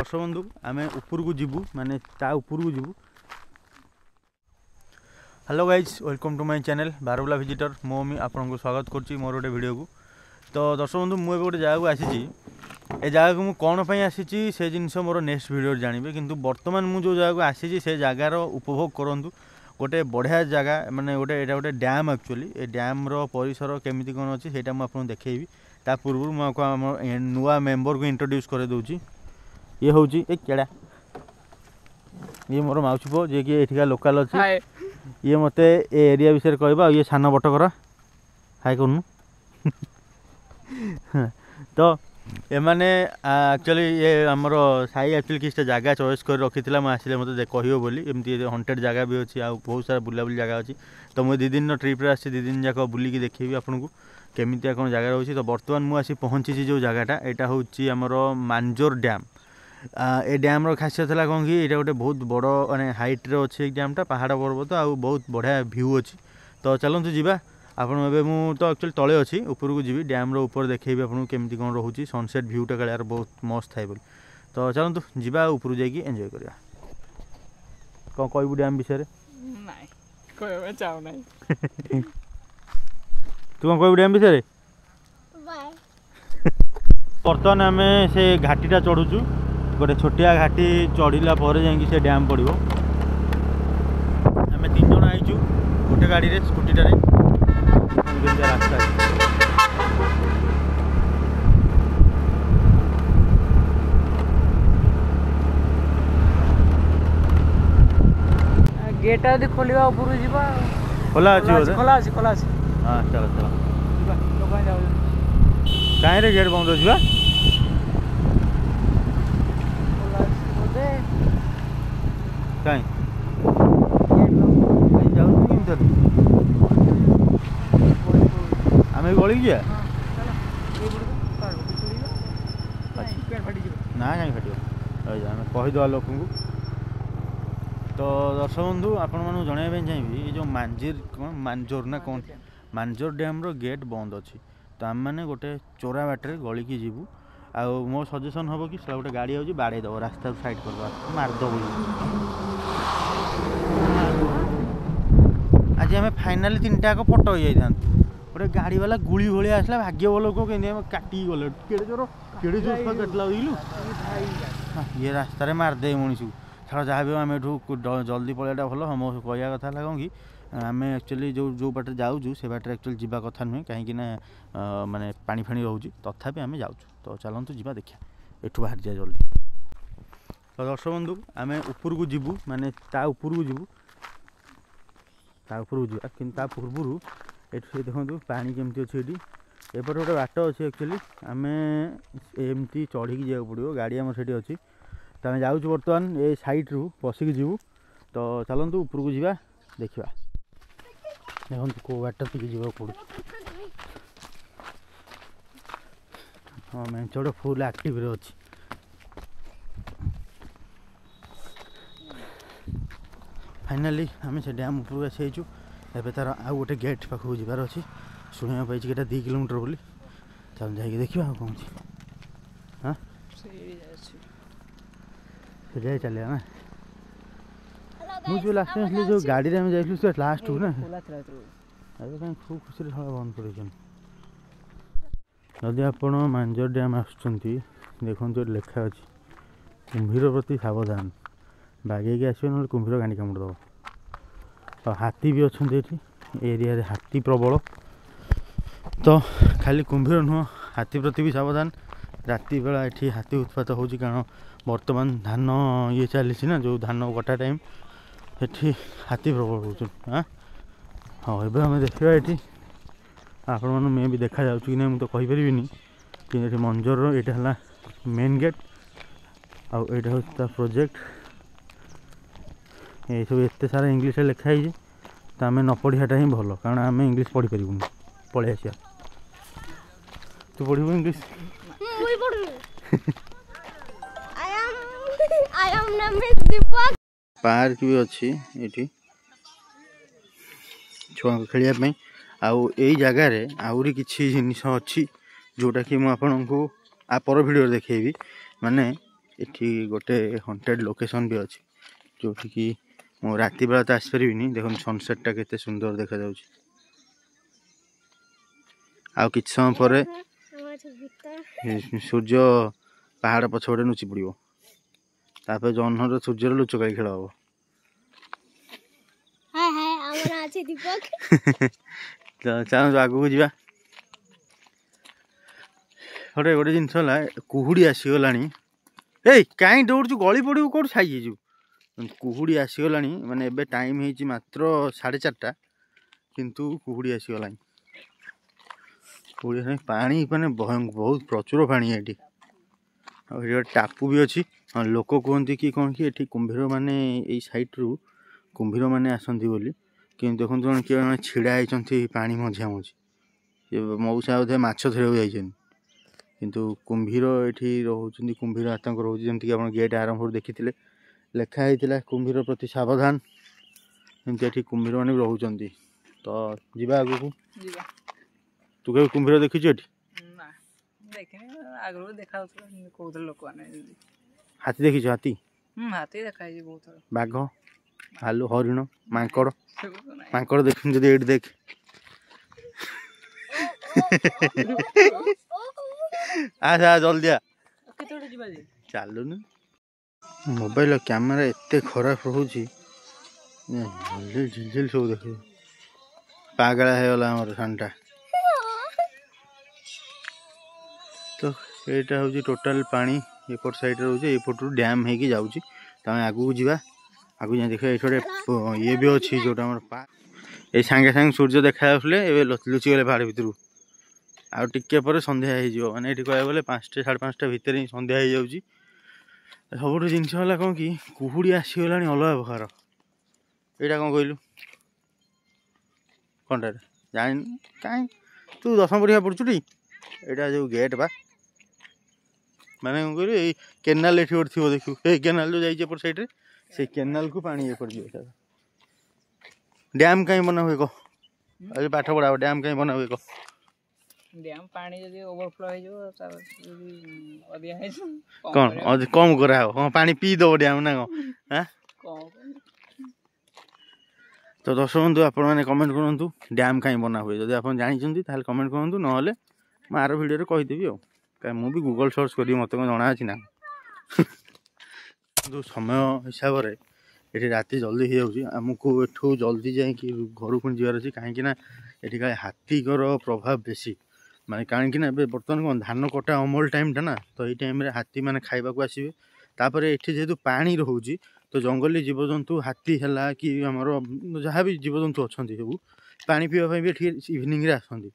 दर्शक बंधु आम ऊपर को जीवु माने ता ऊपर को जीवु। Hello guys welcome to my channel बारबुला विजिटर मम्मी आपको स्वागत करुच्ची मोर गोटे वीडियो को। तो दर्शक बंधु मुझे गोटे जगह को आसी ए जगह को कौन पर आसी से जिनस मोर नेक्स्ट वीडियो जानवे किंतु वर्तमान मुझे जो जगह को आसी से जगार उपभोग करूँ। गोटे बढ़िया जगह माने गोटे गोटे डैम एक्चुअली ए डैम रो परिसर केमिति कौन अच्छी से मुझे देखेबी। ता पूर्व मुझे नुआ मेंबर को इंट्रोड्यूस कर दूची। ये हूँ एक केड़ा ये मोर माउसी पु जी कि एठिका लोकल अच्छी ये मत एरिया विषय कहवा ये सान बटकर हाय करूँ तो एमाने एक्चुअली ये आमर साई एक्चुअली किसी जगह चॉइस कर रखी था मुझे मत कह बोली एमती हंटेड जगह भी अच्छी आ बहुत सारा बुलाबुली जगह अच्छी। तो मुझे 2 दिन ट्रिप्रे आसी 2 दिन जाक बुलिकी देखी आपको केमितिया कौन जगह रोचे। तो बर्तमान मुझे पहुँची जो जगहटा यहाँ हूँ आमर मांजोर डैम। ए डैम खासियत है कौन कि ये गोटे बहुत बड़ माने हाइट रे अच्छे डैमटा पहाड़ पर्वत आ बहुत बढ़िया व्यू अच्छी। तो चलतु जीवा आपन ए तो एक्चुअली तले अच्छी ऊपर को जी डैम ऊपर देखी आपको केमती कौन रोचे सनसेट भ्यूटा काले यार बहुत मस्त थाए बोली। तो चलतु जीवा ऊपर जाकि एंजॉय करिया। कौन कहबू डैम विषय तू कौन कहबू डैम विषय बर्तमान आम से घाटीटा चढ़ुचु गोटे छोटिया घाटी चढ़ला जा डैम पड़ो। आम 3 जन आईचु गोटे गाड़ी रे स्कूटीटारे रास्ता गेट यदि खोलिया ऊपर जीवा खोला अच्छी खोला अच्छी। हाँ चलो चलो कहीं रे गेट बंद अच्छी कहीं आम गली गया ना कहीं फाट आम कहीदे लोक को। तो दर्शक बंधु आपण मानू जनवाई चाहिए ये जो मांजोर ना कौन मांजोर डैम रो गेट बंद अच्छी। तो आम मैंने गोटे चोरा बाटर गलिकी जीवु आ मो सजेसन हम कि गोटे गाड़ी आऊँ बाड़े दब रास्ता साइड कर मारद आज आम फाइनाली 3टा जाक फटो हो जाता गोटे गाड़ी वाला गुड़ी भाया आसला भाग्य भल को काटी गले केड़े जोर काटला बुझलु ये रास्तार मारदे मनीष छाड़ जहाँ भी आम जल्दी पलैटा भल हम कह कथा कौन कि आम एक्चुअली जो बाटे जाऊँ से बाटे एक्चुअली जावा कथा नुहे कहीं माने पानी फाणी रोचे तथापि आम जाऊँ। तो चलतु जा देखिए एठू बाहर जाए जल्दी। तो दर्शक बंधु आम ऊपर को जीवु माने ता ऊपर को जीवु ता ऊपर को जीवा कि पूर्व ये देखो पानी केमती अच्छे ये एपटे गोटे बाट अच्छे एक्चुअली आम एमती चढ़ी जावाक पड़ो गाड़ी आम से अच्छी। तो आम जाऊँ बर्तमान ये साइड रू पशिक जीवु। तो चलतु ऊपर को जीवा देखा देखो कौ बाट टिके जावाक पड़ो। हाँ मेंचड़ फुल एक्टिव रे अच्छी। फाइनाली आम से डैम उपरକୁ आसीचु एबे तार आ गोटे गेट पाखु जीवार अच्छी शुणा पाई कि 2 किलोमीटर बोली चल जाइए देखिए आ कौन हाँ से जाए चले ना मुझे लास्ट टाइम जो गाड़ी रे हम जाइलु से लास्ट हो ना अरे कहीं खूब खुशी बंद कर जदि आपण मांजर डैम आसुंच देखो लेखा अच्छी कुंभीर प्रति सावधान बागेक आसो ना कुंभीर गांडी कामुड़ दब। तो हाथी भी अच्छा एरिया रे हाथी प्रबल। तो खाली कुंभीर नुह हाथी प्रति भी सावधान राति बेला ये हाथी उत्पात हो कारण बर्तमान धान ये चली ना जो धान कटा टाइम ये हाथी प्रबल हो। हाँ हाँ एवं आम देखा ये आपण मैंने मे भी देखा जाऊँ कि नहीं मुझे तो कहीपरि कि मंजर यहाँ मेन गेट आईटा हूँ प्रोजेक्ट ये सब एत सारा इंग्लीश लिखाई तो आम न पढ़ाटा ही भल कारण आम इंग्लीश पढ़ी पारूँ पलि आसा तू पढ़ू इंग्लीश पार्क भी अच्छी ये छुआ खेलने आउ यही जगार आहरी किसी जिनिस अच्छी जोटा कि मुझे आपको पर भिडियो देखी माने एठी गोटे हंटेड लोकेशन भी अच्छी जोठी कि मो राति बेला तो आसपारिनी देखो सनसेटा केते सुंदर देखा जाउछि आ किछ समय पर सूर्य पहाड़ पछपटे लुचि पड़ो तापर जह्नर सूर्य लुचकाई खेल हम चलो आगू को जा गोटे गोटे जिनस कुहुड़ी आसीगला ए कहीं दौड़ गली पड़ू कौट छाई कुहुड़ी आसीगला माने एबे टाइम है मात्र 4:30 किंतु कुहुड़ी आसीगला कुहुड़ी पानी माने बहुत प्रचुर पानी है टापू भी अच्छी लोक कहते कि कौन कि ये कुंभीर माने यही साइड्रु कुंभीर माने आसती बोली कि देखो किए छिड़ा होती पानी मझिया मझी मऊसा बोधे माछ धरवा जाइछन किंतु कुंभीर ये रोच कुंभीर आतंक रोच जमीक आप गेट आरंभ देखी लिखाई कुंभीर प्रति सावधान एमती कुंभीर मैंने भी रोच तो जीवा आगु को तू कभी कुंभीर देखी आगु देखा लोक हाथी देखी हाथी हाथी देखा बहुत बाघ भालू हरिण मांकड़ मांकड़ देख ये देख आ जल्दी आ चलुन मोबाइल कैमेरा एते खराब रोची झिल झिल सब देख पागला होगला आम सानटा तो यहाँ हूँ टोटाल पानी एपट साइड रोचे एपटू डैम होगी जाऊँगी तमें आगू जावा आगू जा देखा ये ये भी अच्छी जोटा आम ये सांगे सांगे सूर्य देखा लुचि गले पहाड़ भितर आउ टिके पर संध्या हो माने ये कह गले 5टा 5:30 भितर ही संध्या हो जाऊँगी सब जिनस है कौन कि कुहुड़ी आसीगला अलग प्रकार यहाँ कौन कहलु कौन जान कहीं तू 10वीं परीक्षा पढ़ुटी यहाँ जो गेट बा माने कौन कहलु ये केनाल ये थी देखू ये केनाल जो जाइए साइड से केनाल को पानी ये डैम कहीं बना हुए कह पाठ पढ़ा डैम कहीं बना हुए कह डैम पानी जदी ओवरफ्लो हो जो अधिया है कौन कम करा हो पानी पी दो डैम ना हां तो दर्शक बंधु आपण मैंने कमेंट करूँ डैम कहीं बना हुए जब आप जानते कमेंट करूँ ना मैं आर भिडियो कहीदेवी आ कहीं मुझे गूगल सर्च करी मत जना अच्छी ना समय हिसाब से ये राति जल्दी हो आमको एठू जल्दी जा घर पुणी जीवार अच्छी कहीं ये हाथीकर प्रभाव बेसी माने कहीं बर्तमान कौन धान कटा अमल टाइमटा ना तो ये टाइम हाथी मैंने खाइबा आसवे तापर ये जेहेतु पानी रोचे तो जंगली जीवजंतु हाथी है कि आमर जहाँ भी जीवजंतु अच्छा सब पा पीवाई भी इवनिंग आसती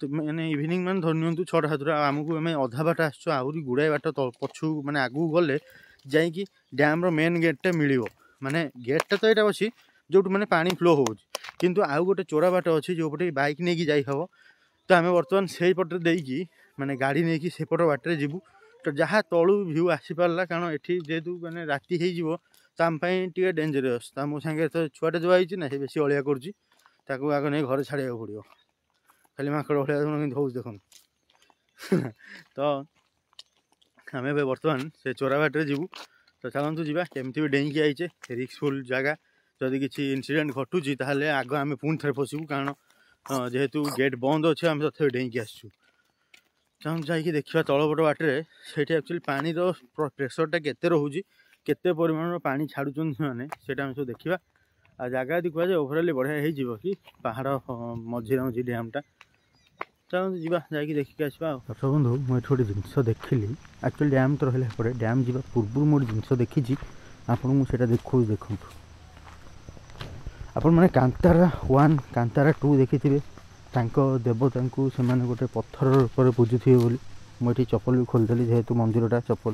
तो मैंने इवनिंग मैंने धरनी 6टा 7टा आमको आम अधा बाट आहरी गुड़ाए बाट पछू मैंने आगू गले जाकि डैम मेन गेटा मिल माने गेटा तो यहाँ अच्छी जो मैंने पानी फ्लो हो किंतु आउ गोटे चोरा बाट अच्छी जो पटे बाइक नहीं कि जाई हम तो आम बर्तमान से पटे देकी माने गाड़ी नहीं कि सेपट बाटे जीवु तो जहाँ तलू भ्यू आसीपारा कारण ये जेहेतु मैंने राति हो तो आम टे डेंजरस मो सागे तो छुआटे जो आई ना बेसी अलिया कर आग नहीं घर छाड़ा पड़ो खाली माकड़ भाया हो देख तो आम बर्तमान से चोरा बाटे जीवु तो चलतु जा केमती भी डेईकी आईचे रिस्कफुल जगह जदि किसी इनसीडेंट घटुची ताहले आग आम पुणी थे पशु कारण जेहेतु गेट बंद अच्छे आम तथे डेईकी आसचु चाहूँ जाकि देखा तलपट बाटे से एक्चुअली पानी प्रेसरटा केते रोचे केते परिमाण पानी छाड़ुं मैंने से सब देखा आ जगह यदि कह ओभरअल बढ़िया हो कि पहाड़ मझे मझी डैमटा चलते जा देखिक आसवा दर्शक बंधु मुझे गोटे जिनस देखिली एक्चुअली डैम तो रहा पड़े डैम जा पूर्व मोटे जिनस देखी आपको मुझे देखो देखूँ आपण मैंने कांतारा 1 कांतारा 2 देखी देवता को से गोटे पत्थर पर पूजुवे बोली मुझे चप्पल भी खोलदेली जेहेतु मंदिरटा चप्पल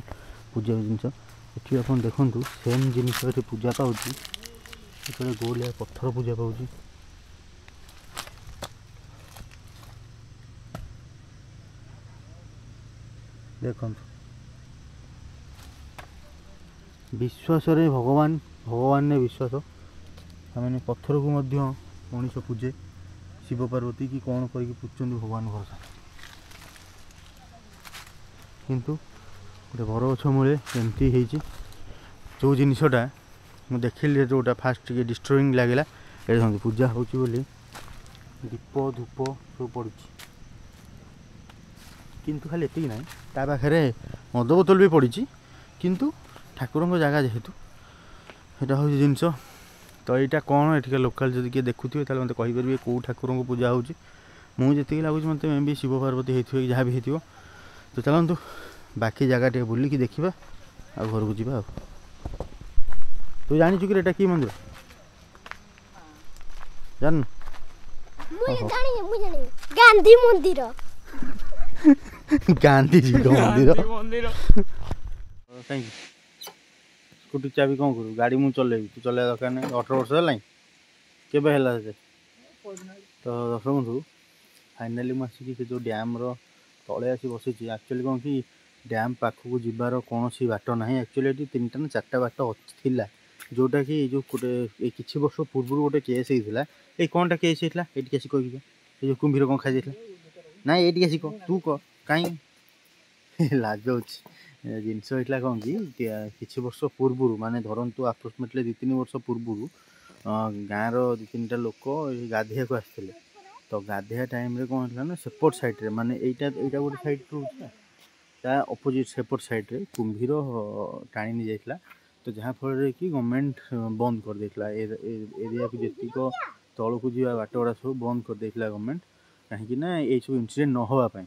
पूजा जिनस ये आप देखूँ सेम जिनस पूजा पाँच गोलिया पत्थर पूजा पाँच देखो विश्वास रे भगवान भगवान ने विश्वास आम पत्थर को मनीष पूजे शिव पार्वती की कौन करके पूछते भगवान भरोसा किंतु गोटे बरगछ मूले एमती होती जो जिनसटा मुझे देखिली जोटा फास्ट टे डिस्टर्बिंग लगे ये पूजा होली दीप धूप सब पड़ किंतु खाली एति ना ता पाखे मद बोतल भी पड़ी किंतु ठाकुर जगह जेहेतु यहाँ हूँ जिनस तो यहाँ कौन ये लोकाल जब किए देखुए मतलब कहींपर कौ ठाकुर को पूजा हो मुझे लगुच मत मे भी शिव पार्वती होती जहाँ भी हो तो चलतु बाकी जगह टे बुलिकी देखा आ घर को जा तू जानी कि एटा कि मंदिर जान गांधी मंदिर गांधी जी का मंदिर कहीं स्कूटी चाबी कौन करू गाड़ी मुझे चलेबी तू चल दरकार नहीं 18 वर्ष है के तो दर्शक बंधु फाइनाली मुझे जो डैम तले आसी बसी एक्चुअली कौन कि डैम पाखक जीवार कौन बाट ना एक्चुअली ये 3टा ना 4टा बाट था जोटा कि जो गोटे किसी वर्ष पूर्व गोटे केस होता ये कौनटा केस होता ये आसी कह जो कुंभीर कौन खाई जाता ना ये आसी कह तू कह कहीं लाज जिनस होता कौन कि किसी वर्ष पूर्व माने धरतु आप्रोक्सिमेटली 2-3 वर्ष पूर्व गाँव रो 2-3टा लोक गाधे को आसते तो गाधेया टाइम कौन होता ना सेपट साइड्रे माने यहाँ गोटे साइड रोचा अपोजिट सेपट साइड्रे कुंभीर टाणी नहीं जाता तो जहाँ फल कि गवर्नमेंट बंद कर देता एरिया को जी तौक जा बाट गुड़ा सब बंद कर देता गवर्नमेंट कहीं ये सब इनसीडेंट न होगापाई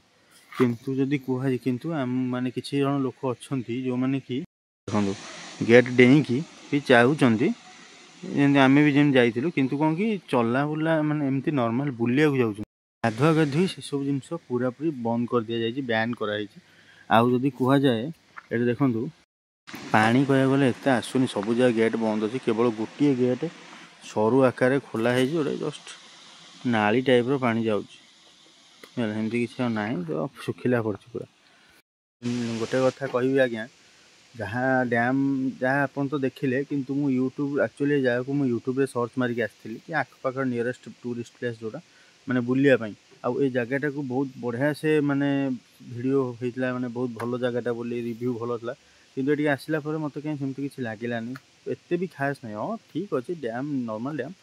किंतु जदि कहुए किंतु आम माने किसी जन लोक अच्छा जो मैंने कि देखो गेट डेईकी भी चाहते आम भी जमी जाइलु किंतु कौन कि चला बुला माने एमती नॉर्मल बुलिया जाऊँ गाधुआ गाधुई से सब जिन पूरा पूरी बंद कर दि जाए बैन कराई आउ जदि कहुए ये देखूँ पानी कह गले एत आसुनी सब जगह गेट बंद अच्छी केवल गोटे गेट सरू आकार खोला है जोटे जस्ट नाली टाइप पानी जामती किसी ना तो सुखिला पड़ी पूरा गोटे कथा कहि आज्ञा जहाँ डैम जहाँ आप तो देखिले किंतु मु यूट्यूब एक्चुअली जगह को यूट्यूब सर्च मारिक आसती कि आखपाख नियरेस्ट टूरिस्ट प्लेस जोटा माने बुलियापाई आउ ए जगहटा को बहुत बढ़िया से माने वीडियो होता माने बहुत भल जगहटा बोली रिव्यू भल था किंतु ये आसला मत कहीं सेमती किसी लगे एत भी खास ना हाँ ठीक अच्छे डैम नॉर्मल डैम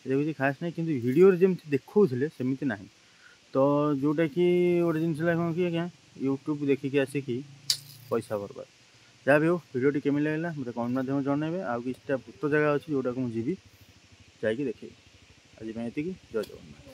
ये किसी खास ना कि वीडियो जमी देखते सेमती ना तो जोटा कि गोटे जिन कौन कि आज्ञा यूट्यूब देखिकी आसिकी पैसा बर्बाद जहाँ भी हो वीडियो केमी लगे मतलब कमेंट माध्यम जनइबे आउ कि भूत जगह अच्छी जोटा को मुझे जी देखिए आज ये जय जगन्नाथ।